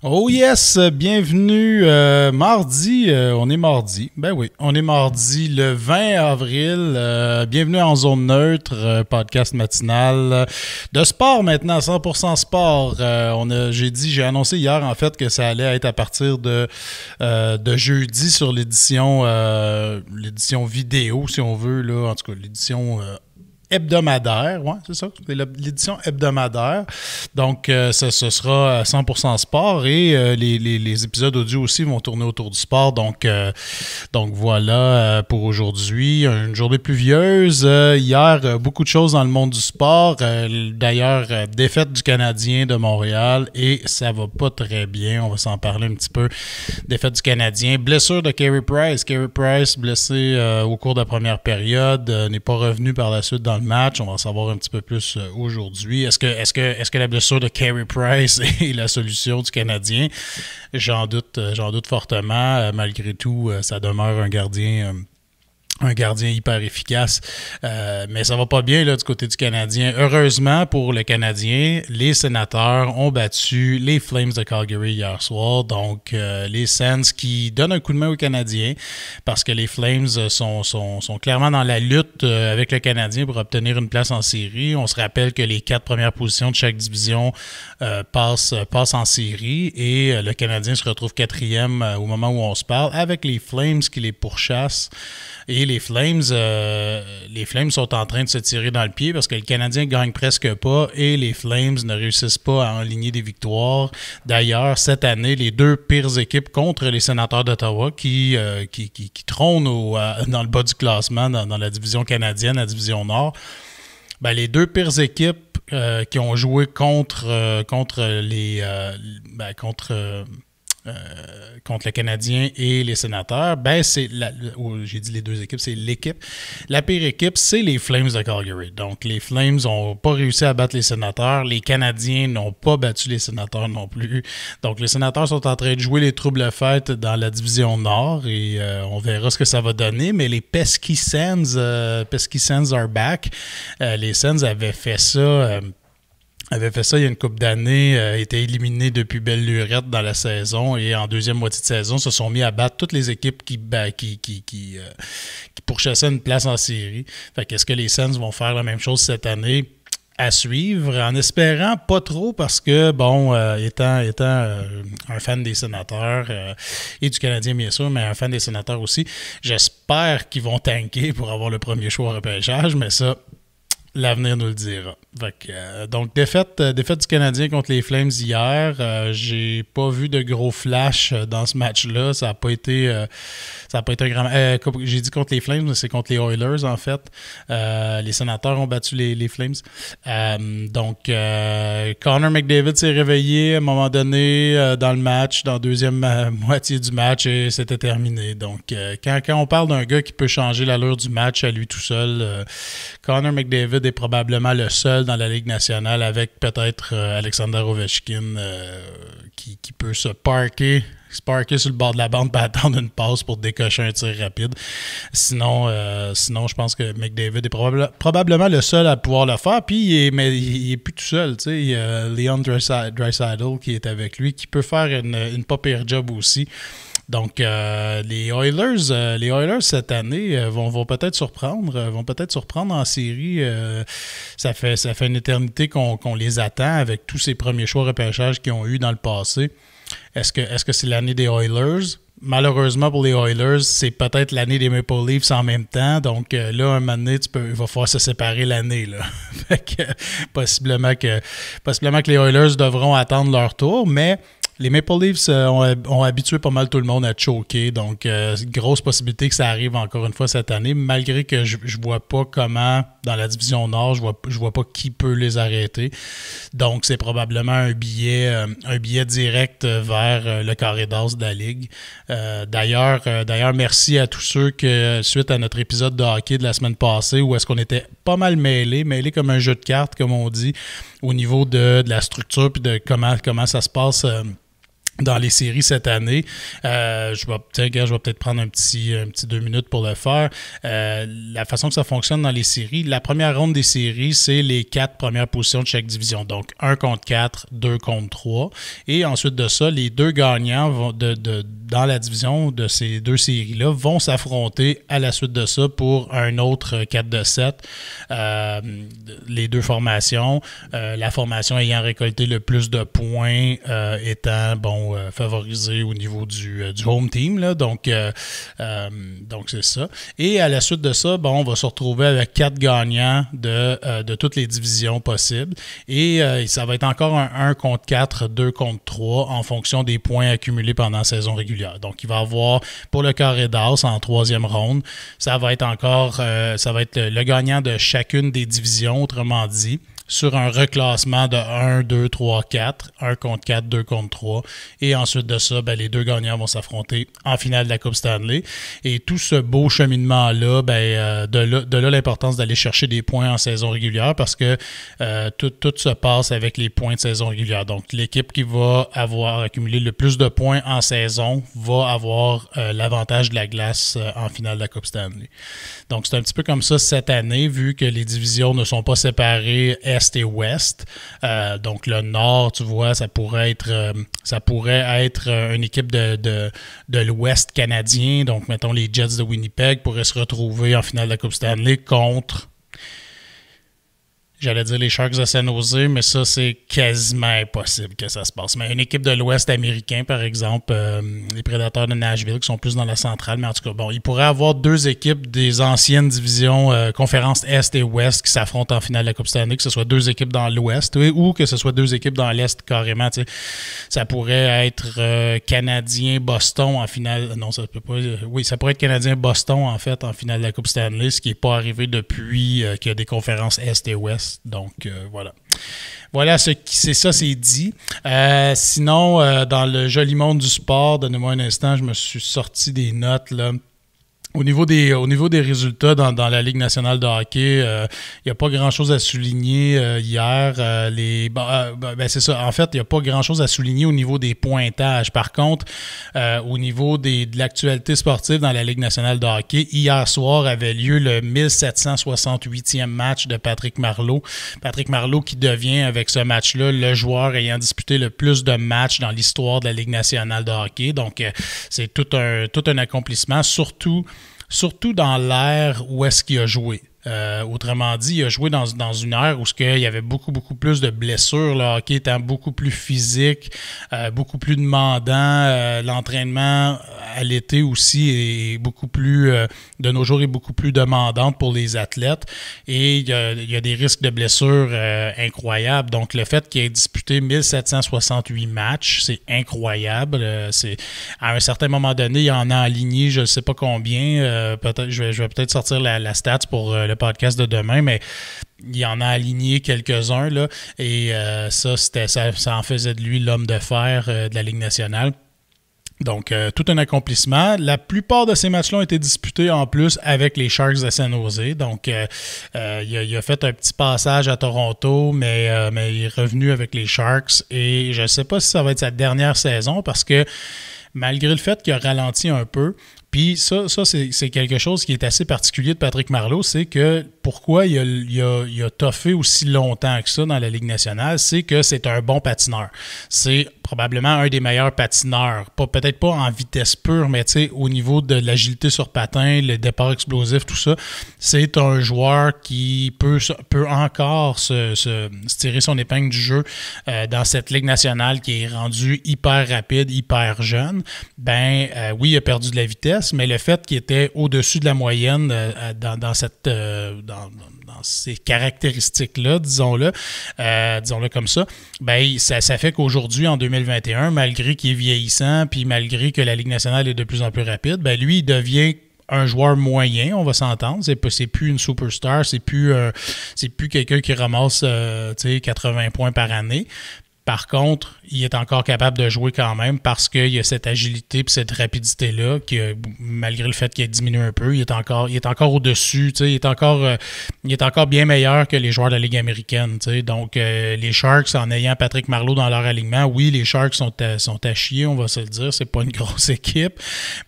Oh yes, bienvenue mardi, on est mardi, ben oui, on est mardi le 20 avril, bienvenue en zone neutre, podcast matinal de sport maintenant, 100% sport. J'ai annoncé hier en fait que ça allait être à partir de jeudi sur l'édition vidéo si on veut, là, en tout cas l'édition hebdomadaire, ouais, c'est ça, c'est l'édition hebdomadaire. Donc, ce sera 100% sport et les épisodes audio aussi vont tourner autour du sport. Donc voilà pour aujourd'hui. Une journée pluvieuse. Hier, beaucoup de choses dans le monde du sport. D'ailleurs, défaite du Canadien de Montréal et ça va pas très bien. On va s'en parler un petit peu. Défaite du Canadien. Blessure de Carey Price. Carey Price blessé au cours de la première période. N'est pas revenu par la suite dans le match. On va en savoir un petit peu plus aujourd'hui. Est-ce que la blessure de Carey Price est la solution du Canadien? J'en doute fortement. Malgré tout, ça demeure un gardien hyper efficace, mais ça va pas bien là du côté du Canadien. Heureusement pour le Canadien, les Sénateurs ont battu les Flames de Calgary hier soir, donc les Sens qui donnent un coup de main aux Canadiens parce que les Flames sont clairement dans la lutte avec le Canadien pour obtenir une place en série. On se rappelle que les 4 premières positions de chaque division passent en série et le Canadien se retrouve 4e au moment où on se parle avec les Flames qui les pourchassent. Et les Flames sont en train de se tirer dans le pied parce que le Canadien gagne presque pas et les Flames ne réussissent pas à enligner des victoires. D'ailleurs, cette année, les deux pires équipes contre les Sénateurs d'Ottawa qui trônent dans le bas du classement dans la division canadienne, la division Nord, ben, les deux pires équipes qui ont joué contre le Canadien et les Sénateurs, ben j'ai dit les deux équipes, c'est l'équipe. La pire équipe, c'est les Flames de Calgary. Donc, les Flames n'ont pas réussi à battre les Sénateurs. Les Canadiens n'ont pas battu les Sénateurs non plus. Donc, les Sénateurs sont en train de jouer les troubles-fêtes dans la division Nord et on verra ce que ça va donner. Mais les Pesky Sens are back. Les Sens avaient fait ça il y a une couple d'années, étaient éliminés depuis belle lurette dans la saison et en deuxième moitié de saison se sont mis à battre toutes les équipes qui pourchassaient une place en série. Fait qu'est-ce que les Sens vont faire la même chose cette année? À suivre, en espérant pas trop parce que, étant un fan des Sénateurs et du Canadien bien sûr, mais un fan des Sénateurs aussi, j'espère qu'ils vont tanker pour avoir le premier choix au repêchage, mais ça, l'avenir nous le dira. Donc, défaite du Canadien contre les Flames hier. J'ai pas vu de gros flash dans ce match-là. Ça n'a pas été un grand... j'ai dit contre les Flames, mais c'est contre les Oilers, en fait. Les Sénateurs ont battu les Flames. Donc, Connor McDavid s'est réveillé à un moment donné dans le match, dans la deuxième moitié du match, et c'était terminé. Donc, quand on parle d'un gars qui peut changer l'allure du match à lui tout seul, Connor McDavid est probablement le seul dans la Ligue nationale avec peut-être Alexander Ovechkin qui peut se parker sur le bord de la bande et attendre une passe pour décocher un tir rapide. Sinon, je pense que McDavid est probablement le seul à pouvoir le faire. Puis, il est plus tout seul. Il y a Leon Draisaitl qui est avec lui, qui peut faire une pas pire job aussi. Donc, les Oilers cette année vont peut-être surprendre en série. Ça fait une éternité qu'on les attend avec tous ces premiers choix repêchage qu'ils ont eu dans le passé. Est-ce que c'est l'année des Oilers? Malheureusement pour les Oilers, c'est peut-être l'année des Maple Leafs en même temps. Donc là, un moment donné, il va falloir se séparer l'année, là. Fait que, possiblement que les Oilers devront attendre leur tour, mais les Maple Leafs ont habitué pas mal tout le monde à choker, donc grosse possibilité que ça arrive encore une fois cette année, malgré que je vois pas comment, dans la division Nord, je vois pas qui peut les arrêter. Donc, c'est probablement un billet direct vers le carré d'as de la Ligue. D'ailleurs, merci à tous ceux que, suite à notre épisode de hockey de la semaine passée, où est-ce qu'on était pas mal mêlés comme un jeu de cartes, comme on dit, au niveau de la structure puis de comment ça se passe dans les séries cette année. Je vais peut-être prendre un petit 2 minutes pour le faire. La façon que ça fonctionne dans les séries, la première ronde des séries, c'est les 4 premières positions de chaque division. Donc, 1 contre 4, 2 contre 3. Et ensuite de ça, les 2 gagnants dans la division de ces 2 séries-là vont s'affronter à la suite de ça pour un autre 4 de 7. Les 2 formations. La formation ayant récolté le plus de points étant, favorisé au niveau du home team. Là. Donc, c'est ça. Et à la suite de ça, on va se retrouver avec 4 gagnants de toutes les divisions possibles. Et ça va être encore un 1 contre 4, 2 contre 3 en fonction des points accumulés pendant la saison régulière. Donc, il va y avoir pour le carré d'as en 3e ronde, ça va être le gagnant de chacune des divisions, autrement dit, sur un reclassement de 1, 2, 3, 4, 1 contre 4, 2 contre 3. Et ensuite de ça, les 2 gagnants vont s'affronter en finale de la Coupe Stanley. Et tout ce beau cheminement-là, de là l'importance d'aller chercher des points en saison régulière parce que tout se passe avec les points de saison régulière. Donc, l'équipe qui va avoir accumulé le plus de points en saison va avoir l'avantage de la glace en finale de la Coupe Stanley. Donc, c'est un petit peu comme ça cette année, vu que les divisions ne sont pas séparées Est et Ouest. Donc, le Nord, tu vois, ça pourrait être une équipe de l'Ouest canadien. Donc, mettons, les Jets de Winnipeg pourraient se retrouver en finale de la Coupe Stanley contre... J'allais dire les Sharks de San Jose, mais ça, c'est quasiment impossible que ça se passe. Mais une équipe de l'Ouest américain, par exemple, les Prédateurs de Nashville, qui sont plus dans la centrale, mais en tout cas, il pourrait y avoir 2 équipes des anciennes divisions conférences Est et Ouest qui s'affrontent en finale de la Coupe Stanley, que ce soit 2 équipes dans l'Ouest ou que ce soit 2 équipes dans l'Est carrément. Ça pourrait être Canadien-Boston en finale. Non, ça peut pas. Oui, ça pourrait être Canadien-Boston, en fait, en finale de la Coupe Stanley, ce qui n'est pas arrivé depuis qu'il y a des conférences Est et Ouest. Donc, voilà. Voilà, c'est dit. Sinon, dans le joli monde du sport, donnez-moi un instant, je me suis sorti des notes, là. Au niveau des résultats dans la Ligue nationale de hockey, il n'y a pas grand-chose à souligner hier. C'est ça. En fait, il n'y a pas grand-chose à souligner au niveau des pointages. Par contre, au niveau de l'actualité sportive dans la Ligue nationale de hockey, hier soir avait lieu le 1768e match de Patrick Marleau. Patrick Marleau qui devient, avec ce match-là, le joueur ayant disputé le plus de matchs dans l'histoire de la Ligue nationale de hockey. Donc, c'est tout un accomplissement, surtout dans l'ère où est-ce qu'il a joué. Autrement dit, il a joué dans une ère où il y avait beaucoup, beaucoup plus de blessures. Le hockey étant beaucoup plus physique, beaucoup plus demandant. L'entraînement à l'été aussi est beaucoup plus, de nos jours, est beaucoup plus demandante pour les athlètes. Et il y a des risques de blessures incroyables. Donc, le fait qu'il ait disputé 1768 matchs, c'est incroyable. À un certain moment donné, il en a aligné, je ne sais pas combien. Peut-être, je vais peut-être sortir la stats pour le podcast de demain, mais il en a aligné quelques-uns, là, et ça en faisait de lui l'homme de fer de la Ligue nationale. Donc, tout un accomplissement. La plupart de ces matchs-là ont été disputés en plus avec les Sharks de San Jose. Donc, il a fait un petit passage à Toronto, mais il est revenu avec les Sharks. Et je ne sais pas si ça va être sa dernière saison parce que malgré le fait qu'il a ralenti un peu, puis ça c'est quelque chose qui est assez particulier de Patrick Marleau, c'est que pourquoi il a toffé aussi longtemps que ça dans la Ligue nationale, c'est que c'est un bon patineur. C'est probablement un des meilleurs patineurs. Peut-être pas en vitesse pure, mais au niveau de l'agilité sur patin, le départ explosif, tout ça, c'est un joueur qui peut encore se tirer son épingle du jeu dans cette Ligue nationale qui est rendue hyper rapide, hyper jeune. Oui, il a perdu de la vitesse, mais le fait qu'il était au-dessus de la moyenne dans ces caractéristiques-là, disons-le comme ça, ça fait qu'aujourd'hui, en 2021, malgré qu'il est vieillissant, puis malgré que la Ligue nationale est de plus en plus rapide, lui, il devient un joueur moyen, on va s'entendre. C'est plus une superstar, c'est plus quelqu'un qui ramasse 80 points par année. Par contre, il est encore capable de jouer quand même parce qu'il y a cette agilité et cette rapidité-là qui, malgré le fait qu'il ait diminué un peu, il est encore au-dessus. Il est encore bien meilleur que les joueurs de la Ligue américaine. Donc, les Sharks, en ayant Patrick Marleau dans leur alignement, oui, les Sharks sont à chier, on va se le dire. C'est pas une grosse équipe.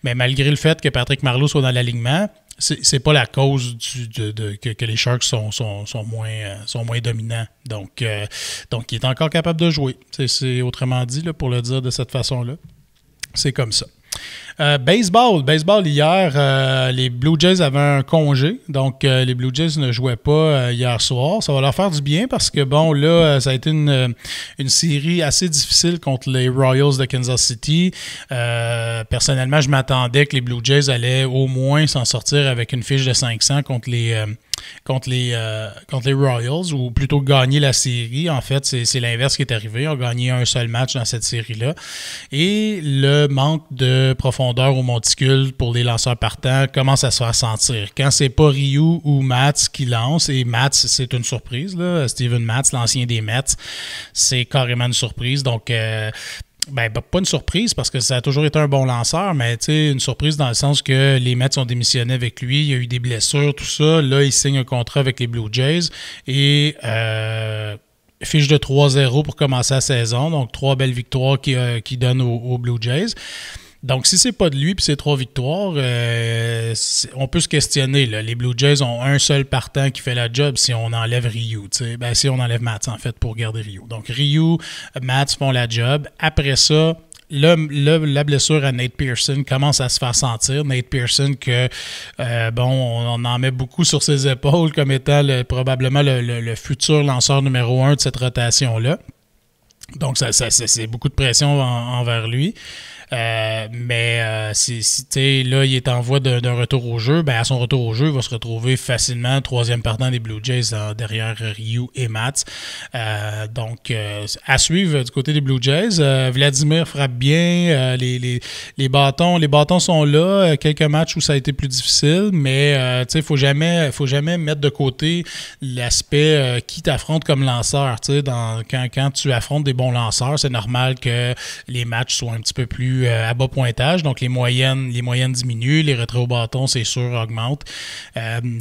Mais malgré le fait que Patrick Marleau soit dans l'alignement, c'est pas la cause que les Sharks sont moins dominants. Donc, il est encore capable de jouer. C'est autrement dit, là, pour le dire de cette façon-là. C'est comme ça. Baseball hier, les Blue Jays avaient un congé, donc les Blue Jays ne jouaient pas hier soir. Ça va leur faire du bien parce que bon, là, ça a été une série assez difficile contre les Royals de Kansas City. Personnellement, je m'attendais que les Blue Jays allaient au moins s'en sortir avec une fiche de 500 contre les Royals, ou plutôt gagner la série. En fait, c'est l'inverse qui est arrivé. Ils ont gagné un seul match dans cette série-là. Et le manque de profondeur au monticule pour les lanceurs partants commence à se faire sentir. Quand c'est pas Ryu ou Matz qui lance, et Matz, c'est une surprise, là. Steven Matz, l'ancien des Mets, c'est carrément une surprise. Donc, pas une surprise parce que ça a toujours été un bon lanceur, mais une surprise dans le sens que les Mets ont démissionné avec lui, il y a eu des blessures, tout ça. Là, il signe un contrat avec les Blue Jays et fiche de 3-0 pour commencer la saison. Donc, 3 belles victoires qui donnent aux Blue Jays. Donc, si c'est pas de lui puis c'est 3 victoires, on peut se questionner. Là. Les Blue Jays ont un seul partant qui fait la job si on enlève Ryu. Si on enlève Matz, en fait, pour garder Ryu. Donc, Ryu, Matz font la job. Après ça, la blessure à Nate Pearson commence à se faire sentir. Nate Pearson, on en met beaucoup sur ses épaules comme étant probablement le futur lanceur numéro 1 de cette rotation-là. Donc, c'est beaucoup de pression envers lui. Là, il est en voie d'un retour au jeu. À son retour au jeu, il va se retrouver facilement troisième partant des Blue Jays derrière Ryu et Matz. À suivre du côté des Blue Jays. Vladimir frappe bien. Les bâtons sont là. Quelques matchs où ça a été plus difficile, mais il faut jamais mettre de côté l'aspect qui t'affronte comme lanceur. Quand tu affrontes des bons lanceurs, c'est normal que les matchs soient un petit peu plus à bas pointage, donc les moyennes diminuent, les retraits au bâton, c'est sûr, augmentent.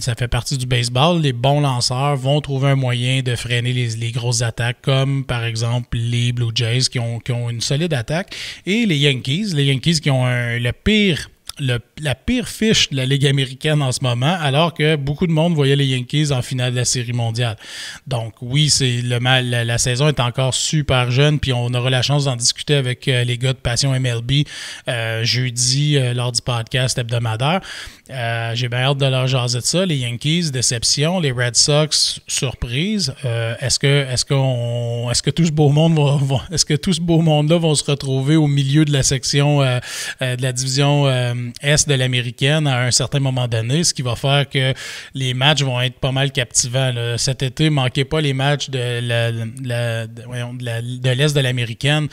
Ça fait partie du baseball. Les bons lanceurs vont trouver un moyen de freiner les grosses attaques, comme par exemple les Blue Jays qui ont une solide attaque, et les Yankees qui ont la pire fiche de la Ligue américaine en ce moment, alors que beaucoup de monde voyait les Yankees en finale de la Série mondiale. Donc oui, la saison est encore super jeune, puis on aura la chance d'en discuter avec les gars de Passion MLB jeudi lors du podcast hebdomadaire. J'ai bien hâte de leur jaser de ça. Les Yankees, déception. Les Red Sox, surprise. Est-ce que tout ce beau monde-là vont se retrouver au milieu de la section de la division Est de l'américaine à un certain moment donné, ce qui va faire que les matchs vont être pas mal captivants. Là. Cet été, manquez pas les matchs de l'Est de l'américaine.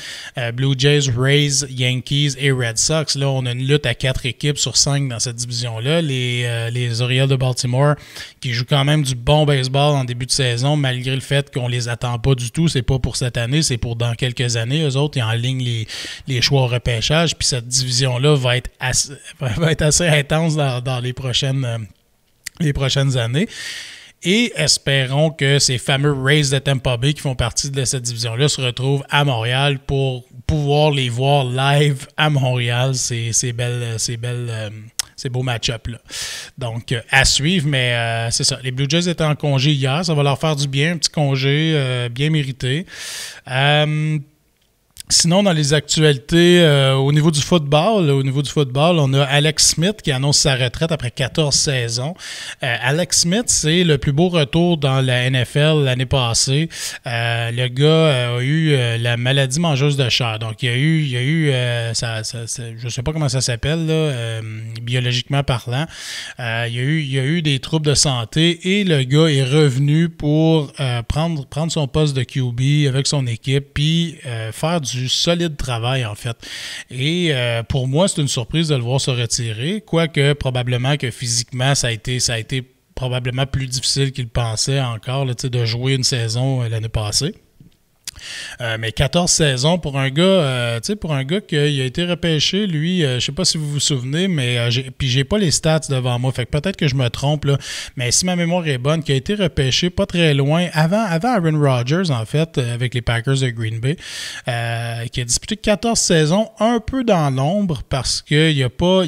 Blue Jays, Rays, Yankees et Red Sox. Là, on a une lutte à 4 équipes sur 5 dans cette division-là. Les Orioles de Baltimore, qui jouent quand même du bon baseball en début de saison, malgré le fait qu'on les attend pas du tout. C'est pas pour cette année, c'est pour dans quelques années. Eux autres, ils enlignent les choix au repêchage. Puis cette division-là va être assez intense dans les prochaines années. Et espérons que ces fameux Rays de Tampa Bay qui font partie de cette division-là se retrouvent à Montréal pour pouvoir les voir live à Montréal. Ces beaux match-ups-là. Donc, à suivre, mais c'est ça. Les Blue Jays étaient en congé hier. Ça va leur faire du bien, un petit congé bien mérité. Sinon, dans les actualités, au niveau du football, on a Alex Smith qui annonce sa retraite après 14 saisons. Alex Smith, c'est le plus beau retour dans la NFL l'année passée. Le gars a eu la maladie mangeuse de chair. Donc, il y a eu je ne sais pas comment ça s'appelle, là, biologiquement parlant. Il y a eu des troubles de santé et le gars est revenu pour prendre son poste de QB avec son équipe puis faire du solide travail, en fait. Et pour moi, c'est une surprise de le voir se retirer, quoique probablement que physiquement, ça a été probablement plus difficile qu'il pensait encore là, de jouer une saison l'année passée. Mais 14 saisons pour un gars, pour un gars qui a été repêché, lui, je sais pas si vous vous souvenez, mais j'ai pas les stats devant moi, fait que peut-être que je me trompe, là, mais si ma mémoire est bonne, qui a été repêché pas très loin, avant Aaron Rodgers, en fait, avec les Packers de Green Bay, qui a disputé 14 saisons, un peu dans l'ombre, parce qu'il a pas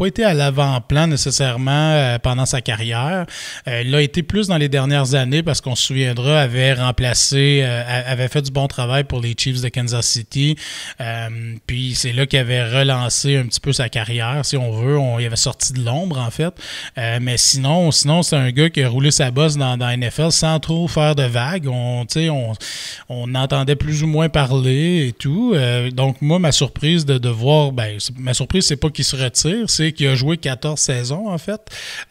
été à l'avant-plan nécessairement pendant sa carrière. Il a été plus dans les dernières années, parce qu'on se souviendra, avait fait du bon travail pour les Chiefs de Kansas City. Puis c'est là qu'il avait relancé un petit peu sa carrière, si on veut. Il avait sorti de l'ombre, en fait. Mais sinon c'est un gars qui a roulé sa bosse dans la NFL sans trop faire de vagues. On entendait plus ou moins parler et tout. Donc, moi, ma surprise de voir... ma surprise, c'est pas qu'il se retire, c'est qu'il a joué 14 saisons, en fait.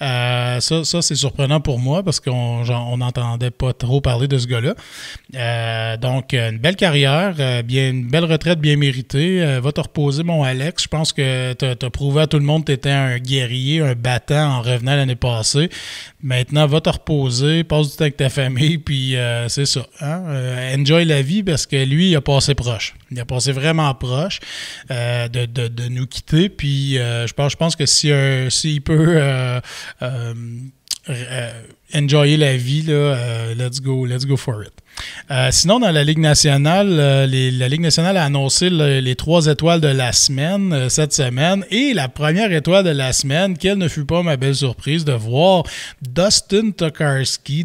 Ça, c'est surprenant pour moi parce qu'on n'entendait pas trop parler de ce gars-là. Donc, une belle carrière, une belle retraite bien méritée. Va te reposer, mon Alex. Je pense que tu as prouvé à tout le monde que tu étais un guerrier, un battant en revenant l'année passée. Maintenant, va te reposer, passe du temps avec ta famille, puis c'est ça. Hein? Enjoy la vie parce que lui, il a passé proche. Il a passé vraiment proche de nous quitter. Puis je pense que s'il peut enjoyer la vie, là, let's go for it. Sinon, dans la Ligue nationale, la Ligue nationale a annoncé les 3 étoiles de la semaine cette semaine. Et la première étoile de la semaine, quelle ne fut pas ma belle surprise de voir Dustin Tokarski,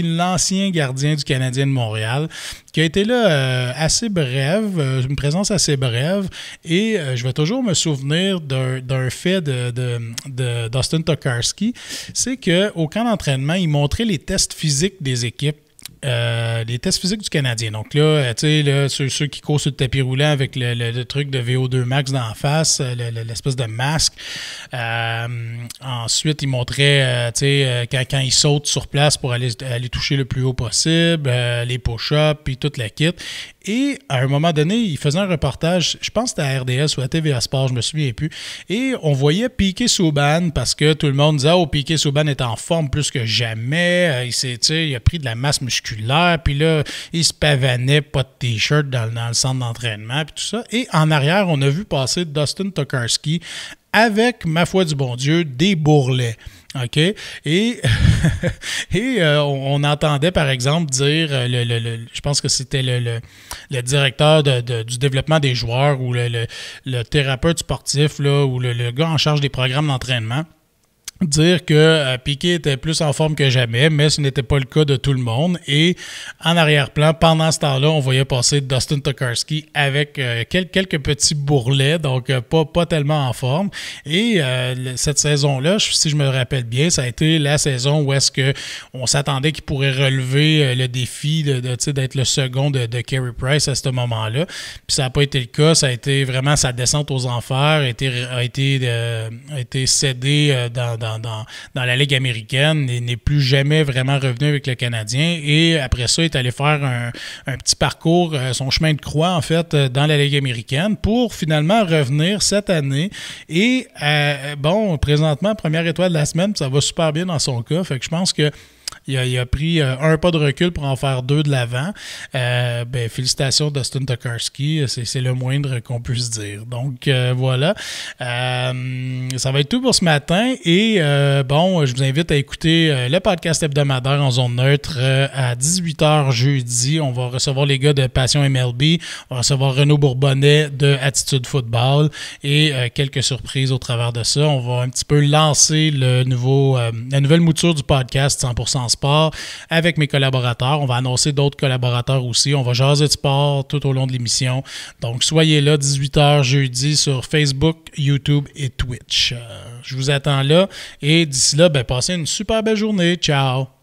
l'ancien gardien du Canadien de Montréal, qui a été là assez brève, une présence assez brève. Et je vais toujours me souvenir d'un fait de Dustin Tokarski, c'est qu'au camp d'entraînement, il montrait les tests physiques des équipes. Les tests physiques du Canadien. Donc là, tu sais, ceux qui courent sur le tapis roulant avec le truc de VO2 max d'en face, l'espèce de masque. Ensuite, il montrait, tu sais, quand il saute sur place pour aller toucher le plus haut possible, les push-ups, puis toute la kit. Et à un moment donné, il faisait un reportage, je pense que c'était à RDS ou à TVA Sport, je me souviens plus. Et on voyait Piquet Souban parce que tout le monde disait « Oh, Piquet Souban est en forme plus que jamais. Il a pris de la masse musculaire. Puis là, il se pavanait, pas de T-shirt dans le centre d'entraînement. Puis tout ça. » Et en arrière, on a vu passer Dustin Tokarski avec, ma foi du bon Dieu, des bourrelets. OK? Et on entendait, par exemple, dire, je pense que c'était le directeur du développement des joueurs ou le thérapeute sportif là, ou le gars en charge des programmes d'entraînement, dire que Piquet était plus en forme que jamais, mais ce n'était pas le cas de tout le monde. Et en arrière-plan, pendant ce temps-là, on voyait passer Dustin Tokarski avec quelques petits bourrelets, donc pas tellement en forme. Et cette saison-là, si je me rappelle bien, ça a été la saison où est-ce que on s'attendait qu'il pourrait relever le défi d'être le second de Carey Price à ce moment-là. Puis ça n'a pas été le cas. Ça a été vraiment sa descente aux enfers, a été cédé dans la Ligue américaine et n'est plus jamais vraiment revenu avec le Canadien. Et après ça, il est allé faire un petit parcours, son chemin de croix, en fait, dans la Ligue américaine pour finalement revenir cette année. Et présentement, première étoile de la semaine, ça va super bien dans son cas. Fait que je pense que il a pris un pas de recul pour en faire 2 de l'avant. Félicitations Dustin Tokarski, c'est le moindre qu'on puisse dire. Donc voilà, ça va être tout pour ce matin et je vous invite à écouter le podcast hebdomadaire en zone neutre à 18h jeudi. On va recevoir les gars de Passion MLB, on va recevoir Renaud Bourbonnais de Attitude Football et quelques surprises au travers de ça. On va un petit peu lancer la nouvelle mouture du podcast 100% sport avec mes collaborateurs. On va annoncer d'autres collaborateurs aussi. On va jaser de sport tout au long de l'émission. Donc, soyez là 18h jeudi sur Facebook, YouTube et Twitch. Je vous attends là et d'ici là, passez une super belle journée. Ciao!